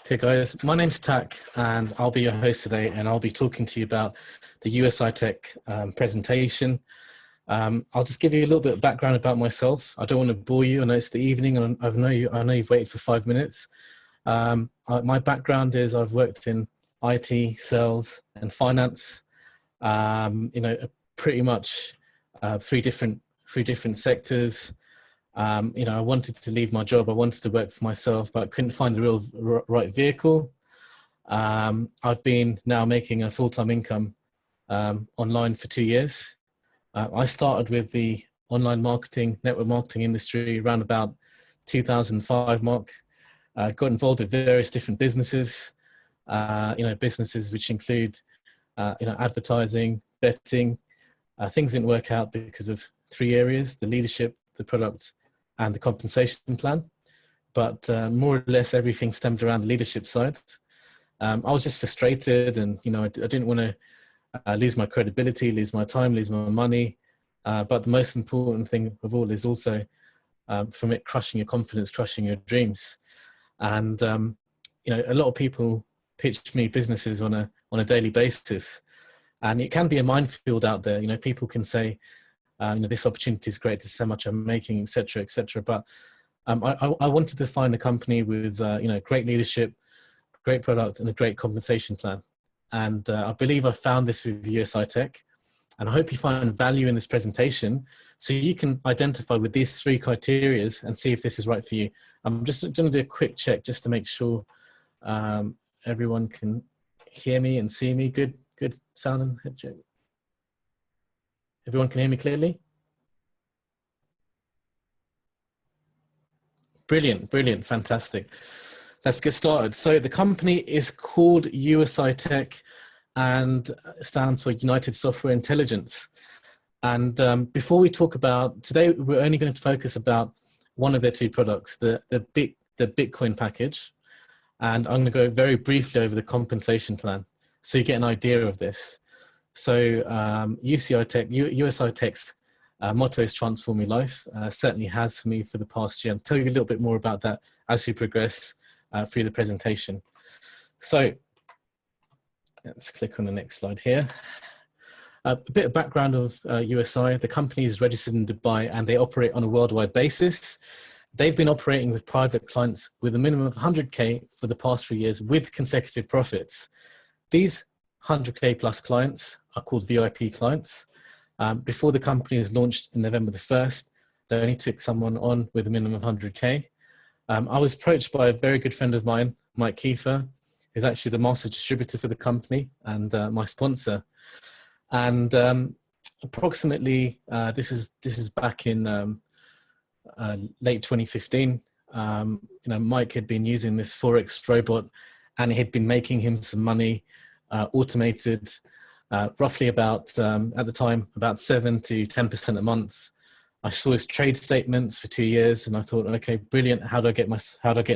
Okay guys, my name's Tak and I'll be your host today, and I'll be talking to you about the USI Tech presentation. I'll just give you a little bit of background about myself. I don't want to bore you. I know it's the evening and I know you've waited for 5 minutes. My background is I've worked in IT, sales and finance, pretty much three different sectors. I wanted to leave my job. I wanted to work for myself, but I couldn't find the right vehicle. I've been now making a full-time income online for 2 years. I started with the online marketing, network marketing industry around about 2005 mark. Got involved with various different businesses, businesses which include, advertising, betting. Things didn't work out because of three areas: the leadership, the product, and the compensation plan. But more or less everything stemmed around the leadership side. I was just frustrated, and I didn't want to lose my credibility, lose my time, lose my money. But the most important thing of all is also from it crushing your confidence, crushing your dreams. And a lot of people pitch me businesses on a daily basis, and it can be a minefield out there. People can say, this opportunity is great, to so much I'm making, etc., etc. But I wanted to find a company with great leadership, great product, and a great compensation plan. And I believe I found this with USI Tech. And I hope you find value in this presentation, so you can identify with these three criteria and see if this is right for you. I'm just going to do a quick check just to make sure everyone can hear me and see me. Good sound and head check. Everyone can hear me clearly? Brilliant, fantastic. Let's get started. So the company is called USI Tech and stands for United Software Intelligence. And before we talk about, today we're only going to focus about one of their two products, the Bitcoin package. And I'm going to go very briefly over the compensation plan, so you get an idea of this. So USI Tech's motto is transform your life. Certainly has for me for the past year. I'll tell you a little bit more about that as we progress through the presentation. So let's click on the next slide here. A bit of background of USI. The company is registered in Dubai and they operate on a worldwide basis. They've been operating with private clients with a minimum of 100K for the past 3 years with consecutive profits. These 100K plus clients are called VIP clients. Before the company was launched in November the 1st, they only took someone on with a minimum of 100K. I was approached by a very good friend of mine, Mike Kiefer, who's actually the master distributor for the company and my sponsor. And approximately, this is back in late 2015. Mike had been using this Forex robot and it had been making him some money, automated, roughly about, at the time, about 7 to 10% a month. I saw his trade statements for 2 years and I thought, okay, brilliant. How do I get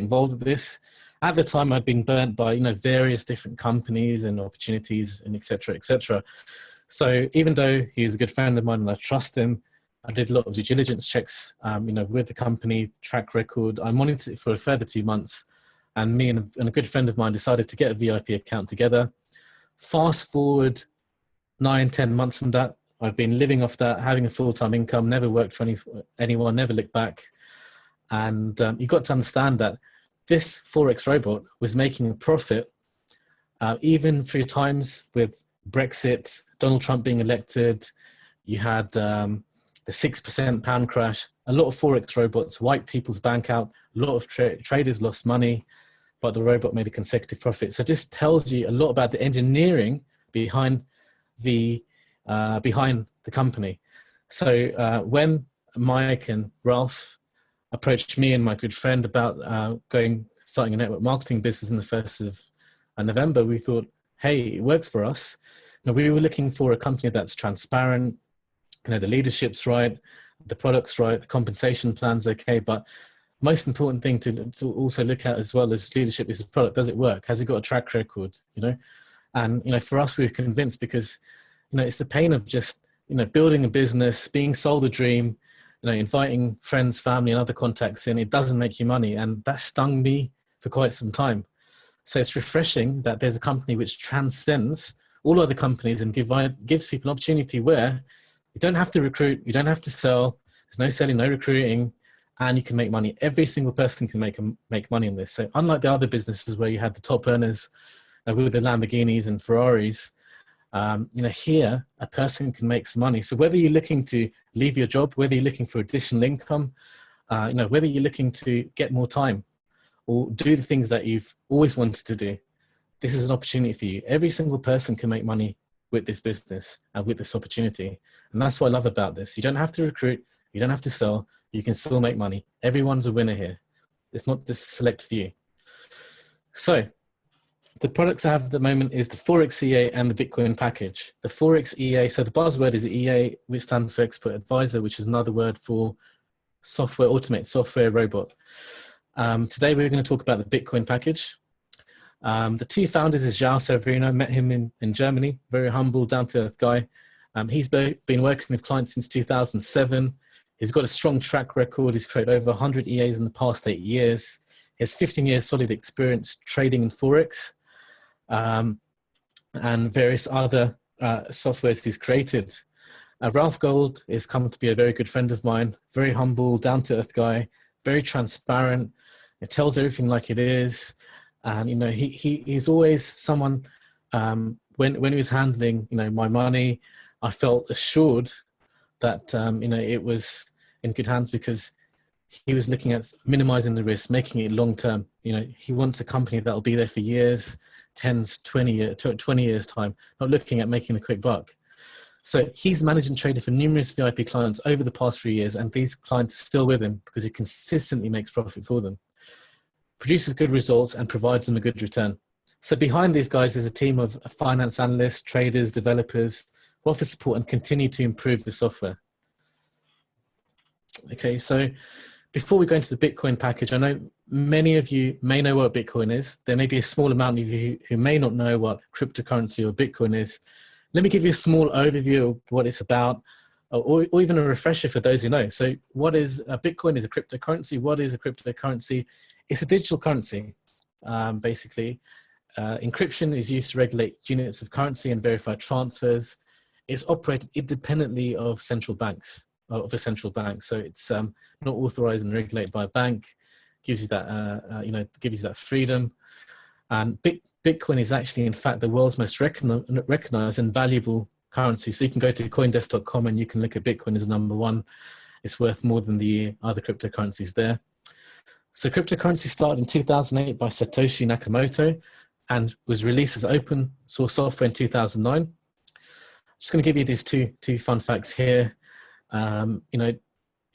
involved with this? At the time, I'd been burnt by, various different companies and opportunities and et cetera, et cetera. So even though he's a good friend of mine and I trust him, I did a lot of due diligence checks, with the company, track record. I monitored it for a further 2 months, and me and a good friend of mine decided to get a VIP account together. Fast forward 9-10 months from that, I've been living off that, having a full-time income, never worked for anyone, never looked back. And you got to understand that this Forex robot was making a profit, even through times with Brexit, Donald Trump being elected. You had the 6% pound crash. A lot of Forex robots wiped people's bank out. A lot of traders lost money, but the robot made a consecutive profit. So it just tells you a lot about the engineering behind the company. So when Mike and Ralph approached me and my good friend about starting a network marketing business in the 1st of November, we thought, hey, it works for us. We were looking for a company that's transparent, the leadership's right, the product's right, the compensation plan's okay, but most important thing to also look at as well as leadership is the product. Does it work? Has it got a track record? And for us, we were convinced because it's the pain of just building a business, being sold a dream, inviting friends, family, and other contacts in. It doesn't make you money, and that stung me for quite some time. So it's refreshing that there's a company which transcends all other companies and gives people an opportunity where you don't have to recruit, you don't have to sell, there's no selling, no recruiting, and you can make money. Every single person can make money in this. So unlike the other businesses where you had the top earners with the Lamborghinis and Ferraris, here a person can make some money. So whether you're looking to leave your job, whether you're looking for additional income, whether you're looking to get more time or do the things that you've always wanted to do, this is an opportunity for you. Every single person can make money with this business and with this opportunity. And that's what I love about this. You don't have to recruit, you don't have to sell, you can still make money. Everyone's a winner here. It's not just a select few. So the products I have at the moment is the Forex EA and the Bitcoin package. The Forex EA, so the buzzword is EA, which stands for Expert Advisor, which is another word for software, automate software robot. Today we're going to talk about the Bitcoin package. The two founders is João Severino. Met him in Germany, very humble, down-to-earth guy. He's been working with clients since 2007. He's got a strong track record. He's created over 100 EAs in the past 8 years. He has 15 years solid experience trading in Forex and various other softwares he's created. Ralph Gold has come to be a very good friend of mine, very humble, down-to-earth guy, very transparent. It tells everything like it is. And, he's always someone, when he was handling, my money, I felt assured that, it was in good hands because he was looking at minimizing the risk, making it long-term. He wants a company that will be there for years, 10, 20 years time, not looking at making a quick buck. So he's managed and traded for numerous VIP clients over the past 3 years, and these clients are still with him because he consistently makes profit for them, produces good results, and provides them a good return. So behind these guys is a team of finance analysts, traders, developers, who offer support and continue to improve the software. Okay, so before we go into the Bitcoin package, I know many of you may know what Bitcoin is. There may be a small amount of you who may not know what cryptocurrency or Bitcoin is. Let me give you a small overview of what it's about, or even a refresher for those who know. So what is Bitcoin? Is a cryptocurrency. What is a cryptocurrency? It's a digital currency, basically. Encryption is used to regulate units of currency and verify transfers. It's operated independently of central banks, of a central bank. So it's not authorized and regulated by a bank. Gives you that, gives you that freedom. And Bitcoin is actually, in fact, the world's most recognized and valuable currency. So you can go to coindesk.com and you can look at Bitcoin as number one. It's worth more than the other cryptocurrencies there. So cryptocurrency started in 2008 by Satoshi Nakamoto and was released as open source software in 2009. I'm just going to give you these two fun facts here. On the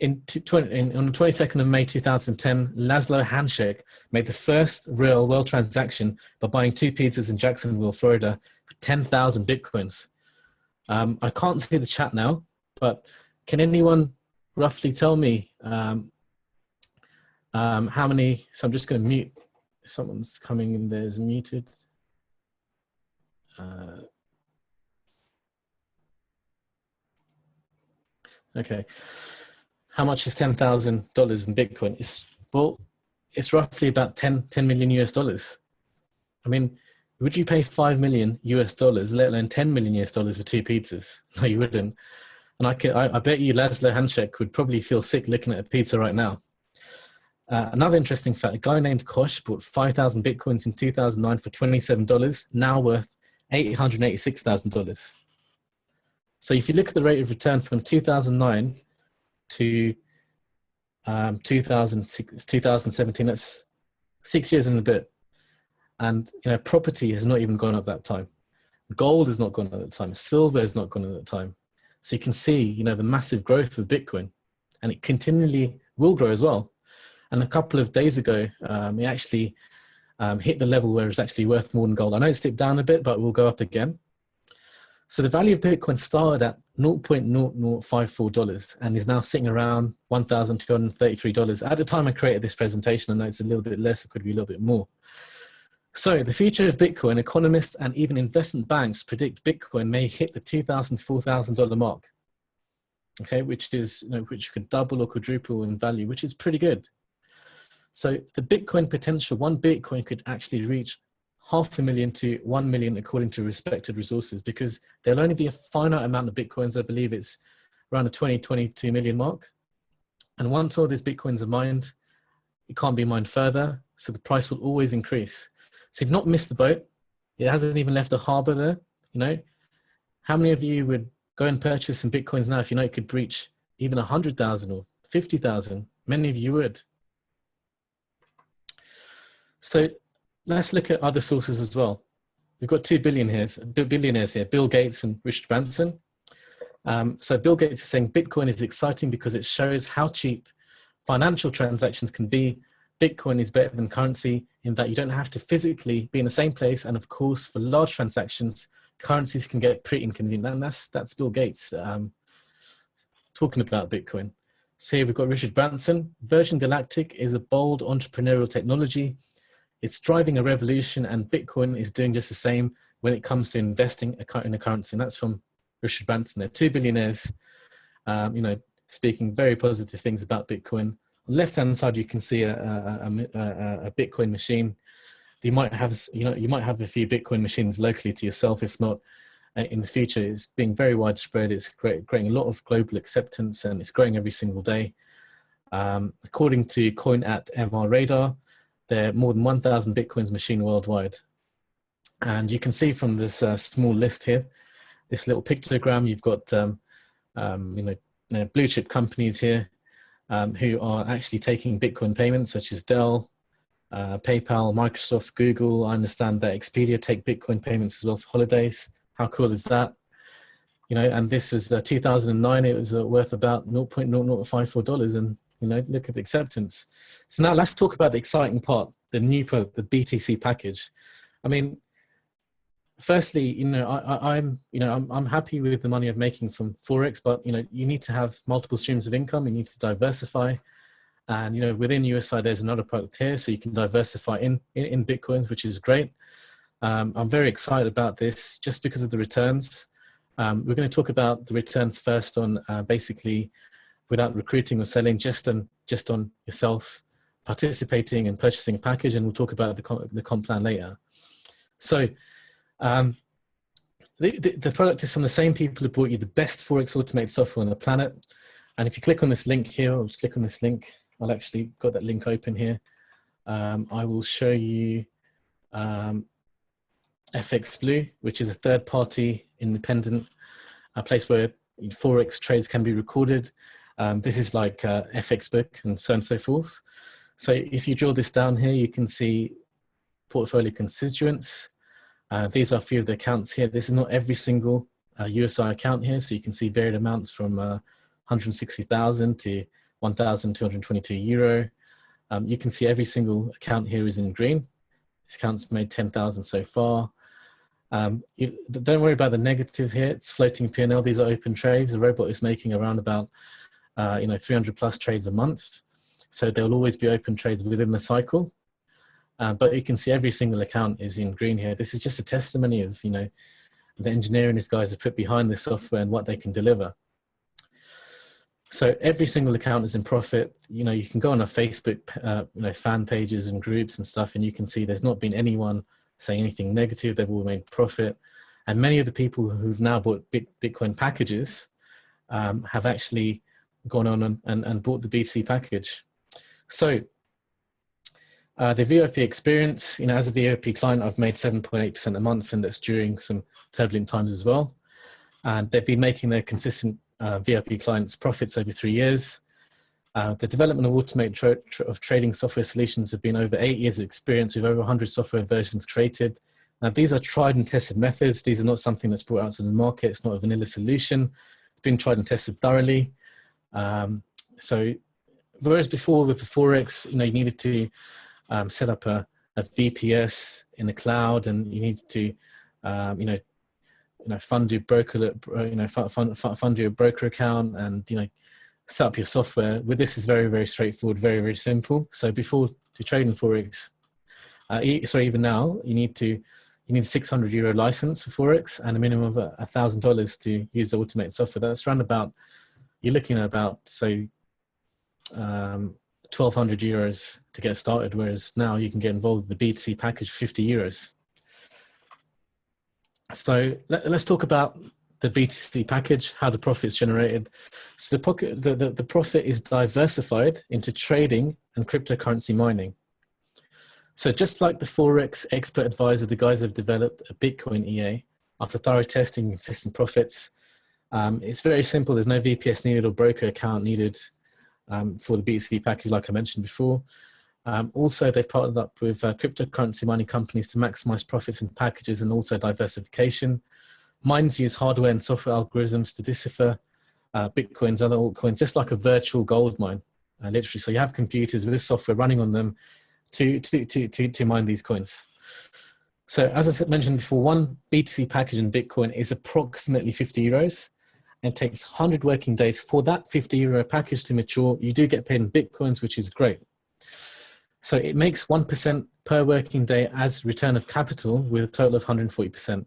22nd of May 2010, Laszlo Hanschek made the first real world transaction by buying 2 pizzas in Jacksonville, Florida, for 10,000 Bitcoins. I can't see the chat now, but can anyone roughly tell me how many? So I'm just going to mute. If someone's coming in there is muted. Okay. How much is $10,000 in Bitcoin? It's roughly about 10 million US dollars. I mean, would you pay $5 million US dollars, let alone 10 million US dollars for 2 pizzas? No, you wouldn't. And I bet you Laszlo Hanschek would probably feel sick looking at a pizza right now. Another interesting fact, a guy named Kosh bought 5,000 Bitcoins in 2009 for $27, now worth $886,000. So if you look at the rate of return from 2009 to 2017, that's 6 years and a bit. And property has not even gone up that time. Gold has not gone up that time. Silver has not gone up that time. So you can see, the massive growth of Bitcoin, and it continually will grow as well. And a couple of days ago, it actually hit the level where it's actually worth more than gold. I know it's dipped down a bit, but it will go up again. So the value of Bitcoin started at $0.0054 and is now sitting around $1,233. At the time I created this presentation, I know it's a little bit less, it could be a little bit more. So the future of Bitcoin, economists and even investment banks predict Bitcoin may hit the $2,000 to $4,000 mark. Okay, which is, which could double or quadruple in value, which is pretty good. So the Bitcoin potential, one Bitcoin could actually reach 500,000 to 1 million according to respected resources, because there'll only be a finite amount of Bitcoins. I believe it's around the 22 million mark. And once all these Bitcoins are mined, it can't be mined further. So the price will always increase. So you've not missed the boat. It hasn't even left a harbor there. You know, how many of you would go and purchase some Bitcoins now if you know it could breach even 100,000 or 50,000? Many of you would. So let's look at other sources as well. We've got two billionaires here, Bill Gates and Richard Branson. So Bill Gates is saying Bitcoin is exciting because it shows how cheap financial transactions can be. Bitcoin is better than currency in that you don't have to physically be in the same place. And of course, for large transactions, currencies can get pretty inconvenient. And that's Bill Gates talking about Bitcoin. So here we've got Richard Branson. Virgin Galactic is a bold entrepreneurial technology. It's driving a revolution, and Bitcoin is doing just the same when it comes to investing in a currency. And that's from Richard Branson. They're two billionaires, you know, speaking very positive things about Bitcoin. On the left-hand side, you can see a Bitcoin machine. You might have a few Bitcoin machines locally to yourself. If not, in the future, it's being very widespread. It's creating a lot of global acceptance, and it's growing every single day. According to Coin@MR Radar, there are more than 1,000 Bitcoins machined worldwide. And you can see from this small list here, this little pictogram, you've got blue chip companies here who are actually taking Bitcoin payments, such as Dell, PayPal, Microsoft, Google. I understand that Expedia take Bitcoin payments as well for holidays. How cool is that? You know, and this is 2009. It was worth about $0.0054, and you know, look at the acceptance. So now let's talk about the exciting part, the new product, the BTC package. I mean, firstly, you know, I'm happy with the money I'm making from Forex, but you know, you need to have multiple streams of income. You need to diversify, and you know, within USI, there's another product here, so you can diversify in Bitcoins, which is great. I'm very excited about this just because of the returns. We're going to talk about the returns first on basically without recruiting or selling, just on yourself participating and purchasing a package, and we'll talk about the comp plan later. So the product is from the same people who brought you the best Forex automated software on the planet. And if you click on this link here, I'll just click on this link. I'll actually got that link open here. I will show you FX Blue, which is a third-party independent place where Forex trades can be recorded. This is like FX Book and so on and so forth. So if you drill this down here, you can see portfolio constituents. These are a few of the accounts here. This is not every single USI account here, so you can see varied amounts from 160,000 to 1,222 euro. You can see every single account here is in green. This account's made 10,000 so far. Don't worry about the negative here. It's floating P&L. These are open trades. The robot is making around about 300 plus trades a month. So there will always be open trades within the cycle. But you can see every single account is in green here. This is just a testimony of, you know, the engineering these guys have put behind this software and what they can deliver. So every single account is in profit. You know, you can go on our Facebook, fan pages and groups and stuff, and you can see there's not been anyone saying anything negative. They've all made profit. And many of the people who've now bought Bitcoin packages have actually gone on and bought the BTC package. So the VOP experience, you know, as a VOP client, I've made 7.8% a month, and that's during some turbulent times as well. And they've been making their consistent VOP clients profits over 3 years. The development of automated trading software solutions have been over 8 years of experience with over 100 software versions created. Now, these are tried and tested methods. These are not something that's brought out to the market. It's not a vanilla solution. It's been tried and tested thoroughly. So whereas before with the Forex, you know, you needed to set up a VPS in the cloud, and you need to, fund your broker, fund your broker account, and set up your software. With this, is very, very straightforward, very, very simple. So before to trade in Forex, even now, you need a 600 euro license for Forex and a minimum of $1,000 to use the automated software. That's around about, you're looking at about, so 1,200 euros to get started, whereas now you can get involved with the BTC package for 50 euros. So let's talk about the BTC package, how the profit is generated. So the profit is diversified into trading and cryptocurrency mining. So just like the Forex expert advisor, the guys have developed a Bitcoin EA after thorough testing and consistent profits. It's very simple. There's no VPS needed or broker account needed for the BTC package, like I mentioned before. Also, they've partnered up with cryptocurrency mining companies to maximize profits in packages and also diversification. Mines use hardware and software algorithms to decipher Bitcoins, other altcoins, just like a virtual gold mine, literally. So you have computers with software running on them to mine these coins. So as I mentioned before, one BTC package in Bitcoin is approximately 50 euros and takes 100 working days for that 50 euro package to mature. You do get paid in Bitcoins, which is great. So it makes 1% per working day as return of capital with a total of 140%.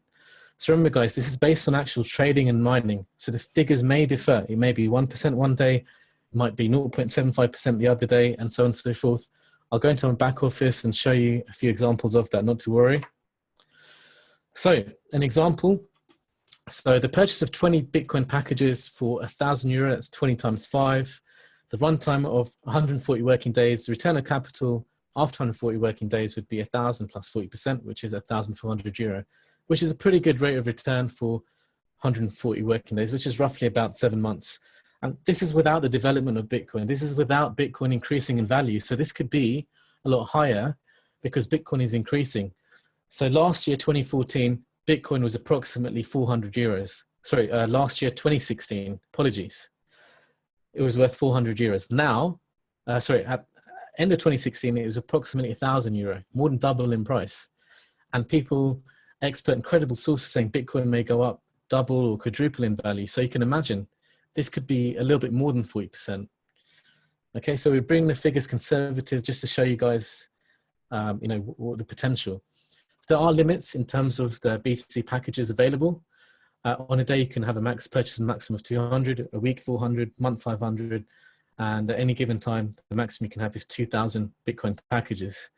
So remember guys, this is based on actual trading and mining. So the figures may differ. It may be 1% one day, it might be 0.75% the other day, and so on and so forth. I'll go into my back office and show you a few examples of that, not to worry. So an example, so the purchase of 20 Bitcoin packages for €1,000, that's 20 times 5. The runtime of 140 working days, the return of capital after 140 working days would be 1,000 plus 40%, which is €1,400, which is a pretty good rate of return for 140 working days, which is roughly about 7 months. And this is without the development of Bitcoin. This is without Bitcoin increasing in value. So this could be a lot higher because Bitcoin is increasing. So last year, 2014, Bitcoin was approximately €400. Sorry, last year, 2016, apologies. It was worth €400. Now, at end of 2016, it was approximately €1,000, more than double in price. And people, expert and credible sources saying Bitcoin may go up double or quadruple in value. So you can imagine this could be a little bit more than 40%. Okay, so we bring the figures conservative just to show you guys, what the potential. There are limits in terms of the BTC packages available. On a day, you can have a max purchase and maximum of 200, a week 400, month 500, and at any given time, the maximum you can have is 2,000 Bitcoin packages.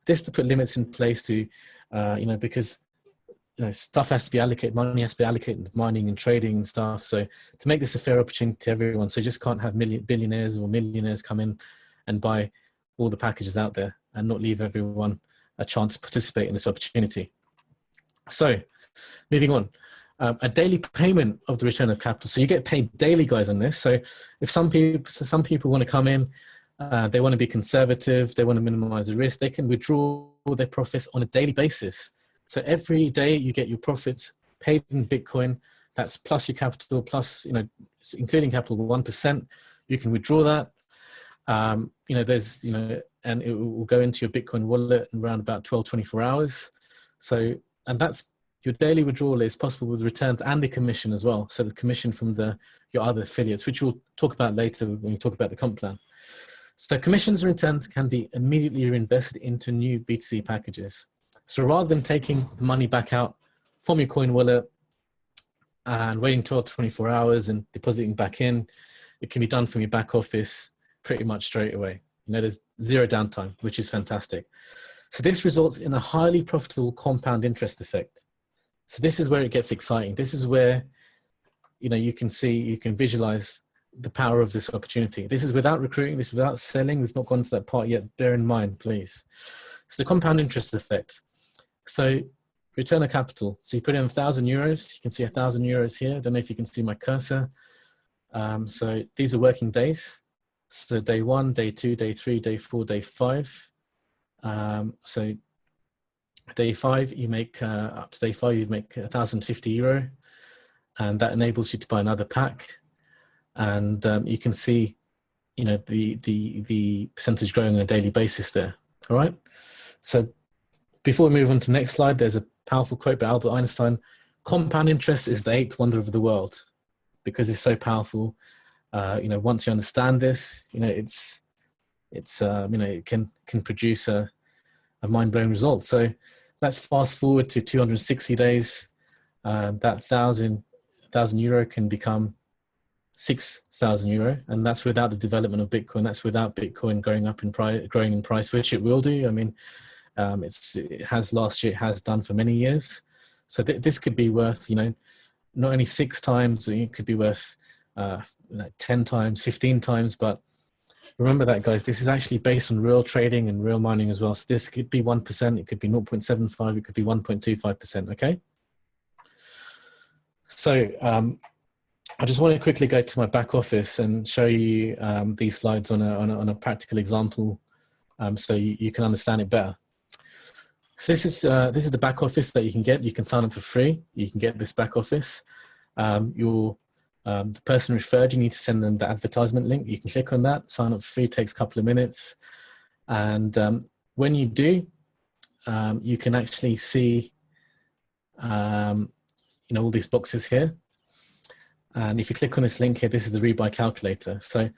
This to put limits in place to, because stuff has to be allocated, money has to be allocated to mining and trading and stuff. So to make this a fair opportunity to everyone, so you just can't have billionaires or millionaires come in and buy all the packages out there and not leave everyone a chance to participate in this opportunity. So moving on, a daily payment of the return of capital. So you get paid daily, guys, on this. So if some people want to come in, they want to be conservative, they want to minimize the risk, they can withdraw their profits on a daily basis. So every day you get your profits paid in Bitcoin. That's plus your capital, plus, including capital 1%. You can withdraw that. And it will go into your Bitcoin wallet in around about 12, 24 hours. So, and that's your daily withdrawal is possible with returns and the commission as well. So the commission from your other affiliates, which we'll talk about later when we talk about the comp plan. So commissions and returns can be immediately reinvested into new BTC packages. So rather than taking the money back out from your coin wallet and waiting 12 to 24 hours and depositing back in, it can be done from your back office pretty much straight away. There's zero downtime, which is fantastic. So this results in a highly profitable compound interest effect. So this is where it gets exciting. This is where, you can visualize the power of this opportunity. This is without recruiting, this is without selling. We've not gone to that part yet. Bear in mind, please. So the compound interest effect. So return of capital. So you put in €1,000. You can see €1,000 here. I don't know if you can see my cursor. So these are working days. So day 1, day 2, day 3, day 4, day 5. So day 5, you make up to day 5, you make €1,050, and that enables you to buy another pack. And you can see, the percentage growing on a daily basis there. All right. So before we move on to the next slide, there's a powerful quote by Albert Einstein: "Compound interest is the 8th wonder of the world," because it's so powerful. Once you understand this, it can produce a mind-blowing result. So let's fast forward to 260 days. That €1,000 can become €6,000, and that's without the development of Bitcoin. That's without Bitcoin growing in price, which it will do. I mean, it has last year, it has done for many years. So this could be worth, not only 6 times, it could be worth 10 times, 15 times. But remember that, guys, this is actually based on real trading and real mining as well. So this could be 1%, it could be 0.75, it could be 1.25%, okay? So I just want to quickly go to my back office and show you these slides on a practical example, so you can understand it better. So this is the back office that you can get. You can sign up for free. You can get this back office. The person referred, you need to send them the advertisement link. You can click on that, sign up for free, takes a couple of minutes. And when you do, you can actually see all these boxes here. And if you click on this link here, this is the rebuy calculator. So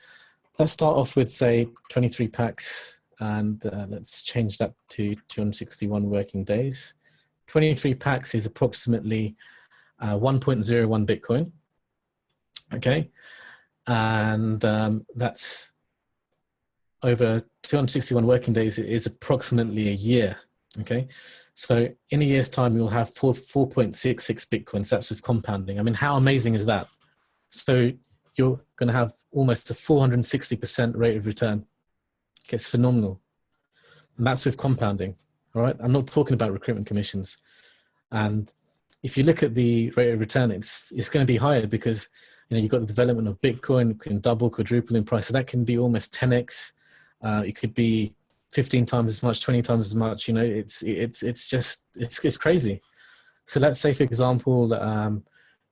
let's start off with, say, 23 packs, and let's change that to 261 working days. 23 packs is approximately 1.01 Bitcoin. Okay, and that's over 261 working days. It is approximately a year. Okay, so in a year's time, you'll have 4.66 Bitcoins. That's with compounding. I mean, how amazing is that? So you're going to have almost a 460% rate of return. It's phenomenal. And that's with compounding. All right, I'm not talking about recruitment commissions. And if you look at the rate of return, it's going to be higher because you've got the development of Bitcoin, can double, quadruple in price. So that can be almost 10x. It could be 15 times as much, 20 times as much. It's crazy. So let's say, for example,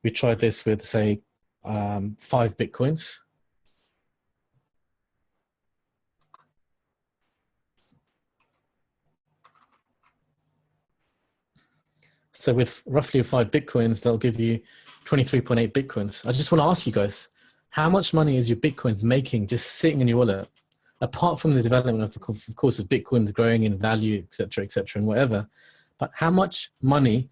we tried this with, say, 5 Bitcoins. So with roughly 5 Bitcoins, they'll give you 23.8 Bitcoins. I just want to ask you guys, how much money is your Bitcoins making just sitting in your wallet? Apart from the development of course, of Bitcoins growing in value, et cetera, and whatever. But how much money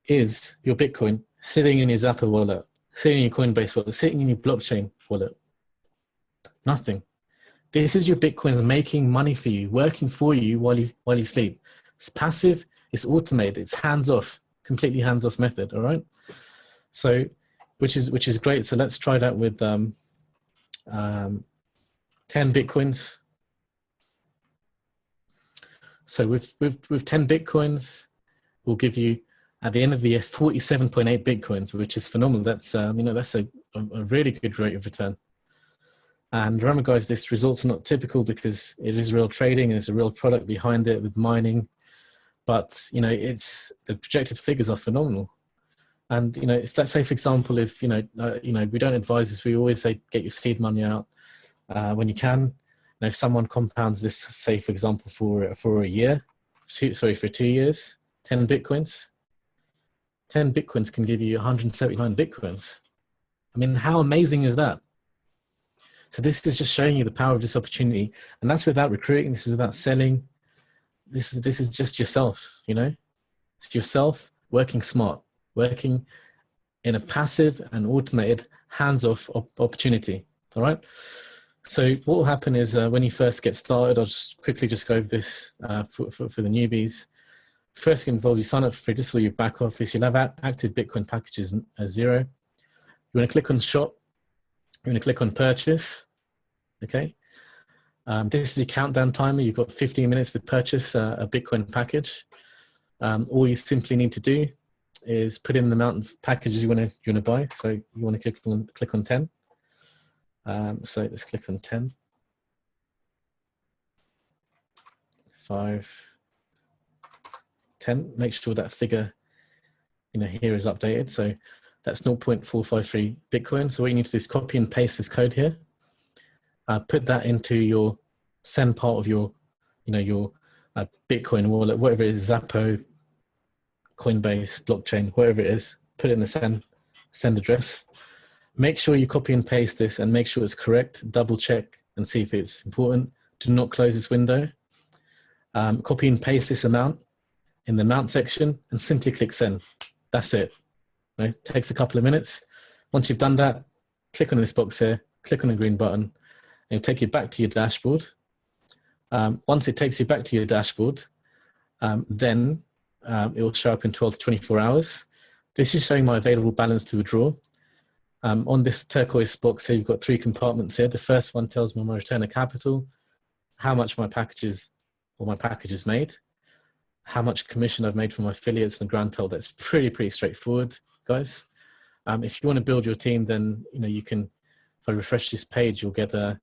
is your Bitcoin sitting in your Zapper wallet, sitting in your Coinbase wallet, sitting in your blockchain wallet? Nothing. This is your Bitcoins making money for you, working for you while you sleep. It's passive, it's automated, it's hands-off, completely hands-off method, all right? So, which is great. So let's try that with 10 Bitcoins. So with 10 Bitcoins, we'll give you, at the end of the year, 47.8 Bitcoins, which is phenomenal. That's, that's a really good rate of return. And remember, guys, this results are not typical because it is real trading and there's a real product behind it with mining. But, it's, the projected figures are phenomenal. And, let's say, for example, if, we don't advise this, we always say, get your seed money out when you can. If someone compounds this, say, for example, for a year, for 2 years, 10 Bitcoins, 10 Bitcoins can give you 179 Bitcoins. I mean, how amazing is that? So this is just showing you the power of this opportunity. And that's without recruiting, this is without selling. This is just yourself, It's yourself working smart, working in a passive and automated hands-off opportunity, all right? So what will happen is when you first get started, I'll just quickly go over this for the newbies. First get involved, you sign up for free, this is your back office. You'll have active Bitcoin packages as 0. You want to click on shop. You're going to click on purchase, okay? This is your countdown timer. You've got 15 minutes to purchase a Bitcoin package. All you simply need to do is put in the amount of packages you want to buy. So you want to click on 10. So let's click on 10. 5, 10. Make sure that figure here is updated. So that's 0.453 Bitcoin. So what you need to do is copy and paste this code here. Put that into your send part of your, your Bitcoin wallet, whatever it is, Zappo, Coinbase, blockchain, whatever it is. Put it in the send address. Make sure you copy and paste this and make sure it's correct. Double check and see if it's important. Do not close this window. Copy and paste this amount in the amount section and simply click send. That's it. It takes a couple of minutes. Once you've done that, click on this box here, click on the green button, and it'll take you back to your dashboard. Once it takes you back to your dashboard, then it will show up in 12 to 24 hours. This is showing my available balance to withdraw. On this turquoise box here, you've got 3 compartments here. The first one tells me my return of capital, how much my package made, how much commission I've made from my affiliates and grand total. That's pretty straightforward, guys. If you want to build your team, then you can, if I refresh this page, you'll get a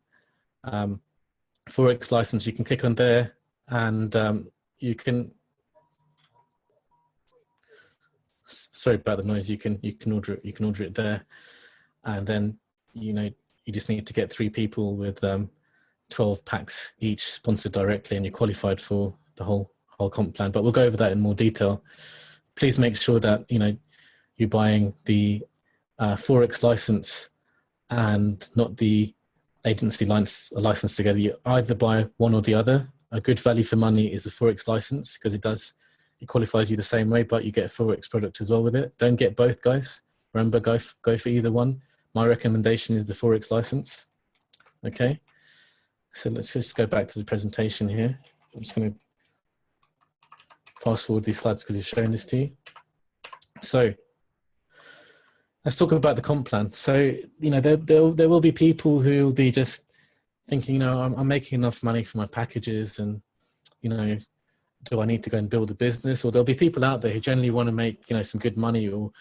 Forex license. You can click on there, and you can, sorry about the noise, you can order it there, and then you just need to get 3 people with 12 packs each sponsored directly, and you're qualified for the whole comp plan. But we'll go over that in more detail. Please make sure that you're buying the Forex license and not the agency license together. You either buy one or the other. A good value for money is the Forex license, because it qualifies you the same way, but you get a Forex product as well with it. Don't get both, guys. Remember, go for either one. My recommendation is the Forex license. Okay, so let's just go back to the presentation here. I'm just going to fast forward these slides because he's showing this to you. So let's talk about the comp plan. So there will be people who will be just thinking, I'm making enough money for my packages, and do I need to go and build a business? Or there'll be people out there who generally want to make some good money, or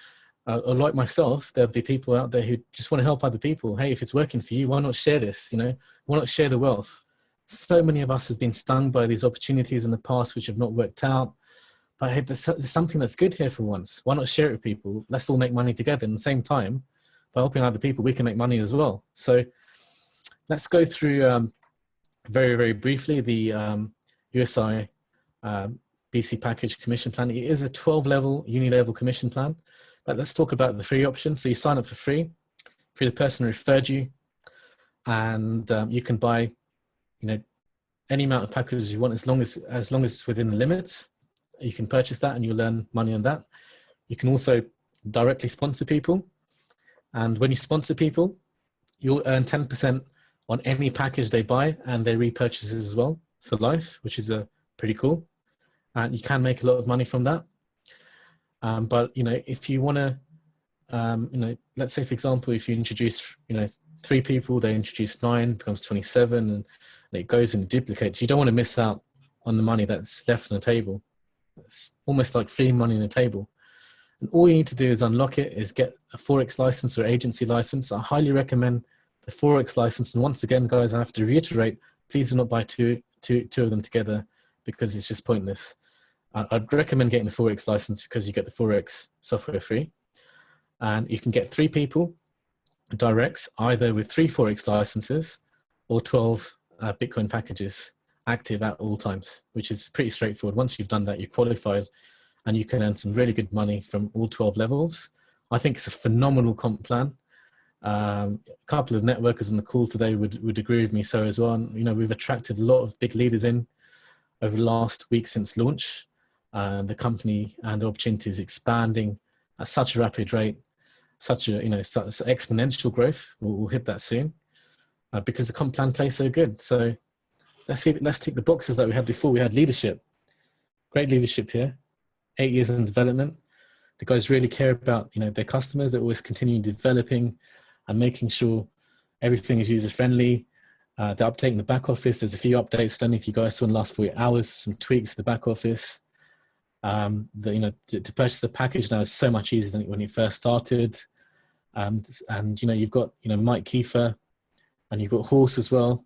like myself, there'll be people out there who just want to help other people. Hey, if it's working for you, why not share this? Why not share the wealth? So many of us have been stung by these opportunities in the past which have not worked out. But hey, there's something that's good here for once. Why not share it with people? Let's all make money together. In the same time, by helping other people, we can make money as well. So let's go through very briefly the USI BC package commission plan. It is a 12-level, uni-level commission plan. But let's talk about the free option. So you sign up for free the person who referred you, and you can buy any amount of packages you want, as long as it's within the limits. You can purchase that and you'll earn money on that. You can also directly sponsor people, and when you sponsor people, you'll earn 10% on any package they buy and they repurchase as well for life, which is pretty cool. And you can make a lot of money from that. But if you want to, let's say for example, if you introduce 3 people, they introduce 9, becomes 27, and it goes and duplicates. You don't want to miss out on the money that's left on the table. It's almost like free money on the table. And all you need to do is unlock it, is get a Forex license or agency license. I highly recommend the Forex license. And once again, guys, I have to reiterate, please do not buy two of them together, because it's just pointless. I'd recommend getting the Forex license because you get the Forex software free. And you can get 3 people directs, either with 3 Forex licenses or 12 Bitcoin packages active at all times, which is pretty straightforward. Once you've done that, you're qualified and you can earn some really good money from all 12 levels. I think it's a phenomenal comp plan. A couple of networkers on the call today would agree with me so as well. And, we've attracted a lot of big leaders in over the last week since launch. The company and the opportunity is expanding at such a rapid rate, such exponential growth. We'll hit that soon because the comp plan plays so good. So let's tick the boxes that we had before. We had leadership, great leadership here, 8 years in development. The guys really care about their customers. They're always continuing developing and making sure everything is user friendly. They're updating the back office. There's a few updates. I don't know if you guys saw in the last 48 hours, some tweaks to the back office. To purchase a package now is so much easier than when you first started. And you've got Mike Kiefer, and you've got Horse as well,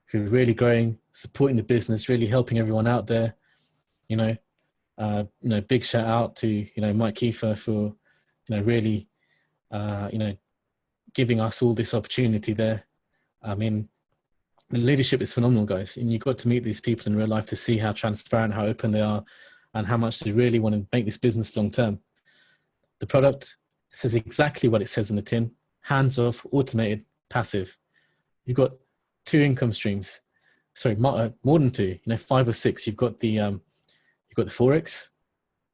who are really growing, supporting the business, really helping everyone out there. Big shout out to Mike Kiefer for really giving us all this opportunity there. I mean, the leadership is phenomenal, guys, and you've got to meet these people in real life to see how transparent, how open they are, and how much they really want to make this business long term. The product says exactly what it says on the tin: hands off, automated, passive. You've got 2 income streams. Sorry, more than 2. 5 or 6. You've got the Forex,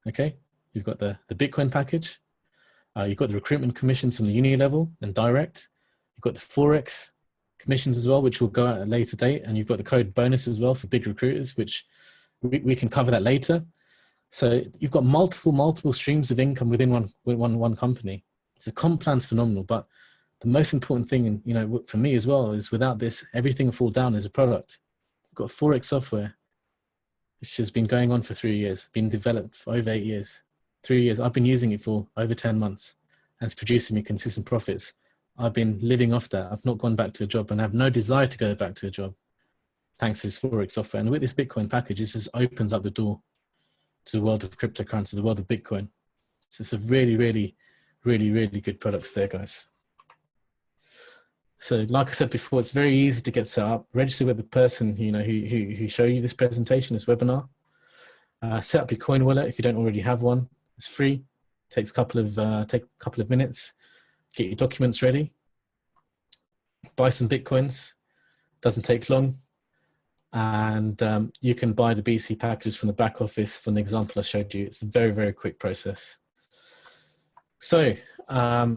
okay. You've got the Bitcoin package. You've got the recruitment commissions from the uni level and direct. You've got the Forex commissions as well, which will go out at a later date, and you've got the code bonus as well for big recruiters, which we can cover that later. So you've got multiple streams of income within one company. So the comp plan's phenomenal, but the most important thing, and you know, for me as well, is without this, everything will fall down as a product. We've got Forex software, which has been going on for 3 years, been developed for over 8 years. 3 years, I've been using it for over 10 months, and it's producing me consistent profits. I've been living off that. I've not gone back to a job and have no desire to go back to a job, thanks to this Forex software. And with this Bitcoin package, this just opens up the door to the world of cryptocurrency, the world of Bitcoin. So it's a really good products there, guys. So like I said before, it's very easy to get set up. Register with the person who showed you this presentation, this webinar. Set up your coin wallet if you don't already have one. It's free. Takes a couple of minutes. Get your documents ready. Buy some Bitcoins. Doesn't take long. And you can buy the BC packages from the back office from the example I showed you. It's a very quick process. So I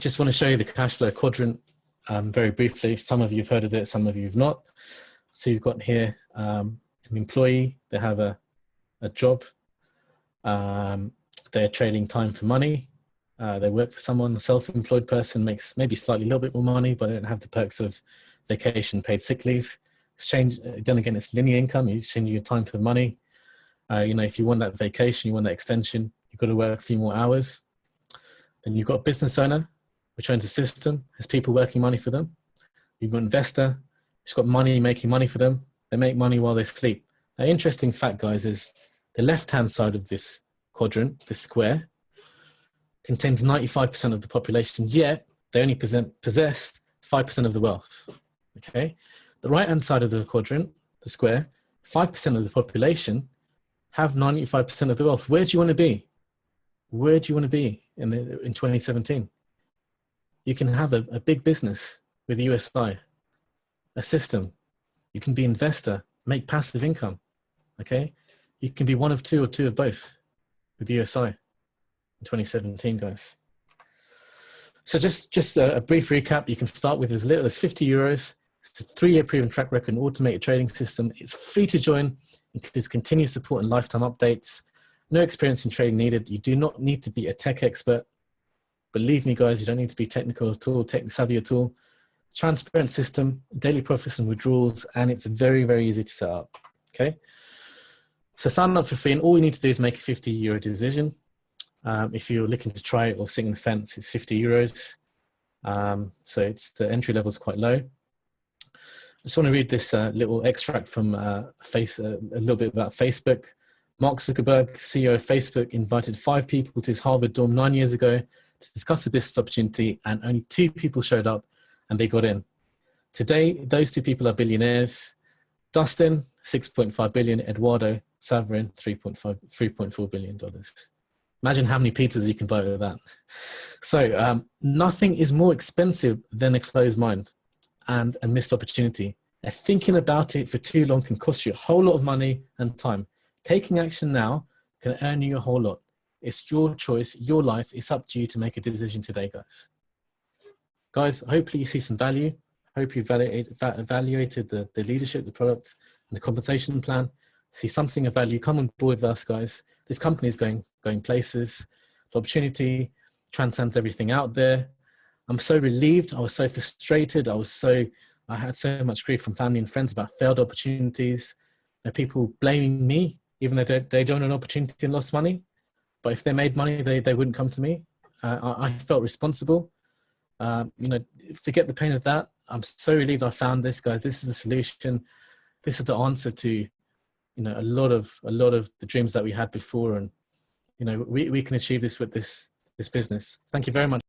just want to show you the cash flow quadrant very briefly. Some of you have heard of it, some of you have not. So you've got here an employee, they have a job, they're trading time for money, they work for someone. A self-employed person makes maybe slightly a little bit more money, but they don't have the perks of vacation, paid sick leave. Then again, it's linear income. You're changing your time for money. You know, if you want that vacation, you want that extension, you've got to work a few more hours. Then you've got a business owner, which owns a system, has people working money for them. You've got an investor, who's got money making money for them. They make money while they sleep. Now, interesting fact, guys, is the left-hand side of this quadrant, this square, contains 95% of the population, yet they only possess 5% of the wealth, okay? The right-hand side of the quadrant, the square, 5% of the population have 95% of the wealth. Where do you want to be? Where do you want to be in 2017? You can have a big business with USI, a system. You can be an investor, make passive income, okay? You can be one of two or two of both with USI in 2017, guys. So just a brief recap. You can start with as little as 50 euros. It's a 3-year proven track record, an automated trading system. It's free to join, includes continuous support and lifetime updates. No experience in trading needed. You do not need to be a tech expert. Believe me, guys, you don't need to be technical at all, tech savvy at all. Transparent system, daily profits and withdrawals, and it's very easy to set up, okay? So sign up for free, and all you need to do is make a 50 euro decision. If you're looking to try it or sit on the fence, it's 50 euros. So the entry level is quite low. I just want to read this little extract from a little bit about Facebook. Mark Zuckerberg, CEO of Facebook, invited 5 people to his Harvard dorm 9 years ago to discuss the business opportunity, and only 2 people showed up and they got in. Today, those 2 people are billionaires. Dustin, 6.5 billion, Eduardo Saverin, $3.4 billion. Imagine how many pizzas you can buy with that. So nothing is more expensive than a closed mind and a missed opportunity. And thinking about it for too long can cost you a whole lot of money and time. Taking action now can earn you a whole lot. It's your choice, your life. It's up to you to make a decision today, guys. Guys, hopefully you see some value. Hope you evaluated the leadership, the product, and the compensation plan. See something of value. Come on board with us, guys. This company is going places. The opportunity transcends everything out there. I'm so relieved. I was so frustrated. I had so much grief from family and friends about failed opportunities. There are people blaming me, even though they don't have an opportunity and lost money. But if they made money, they wouldn't come to me. I felt responsible. You know, forget the pain of that. I'm so relieved I found this, guys. This is the solution. This is the answer to, you know, a lot of the dreams that we had before. And, you know, we can achieve this with this business. Thank you very much.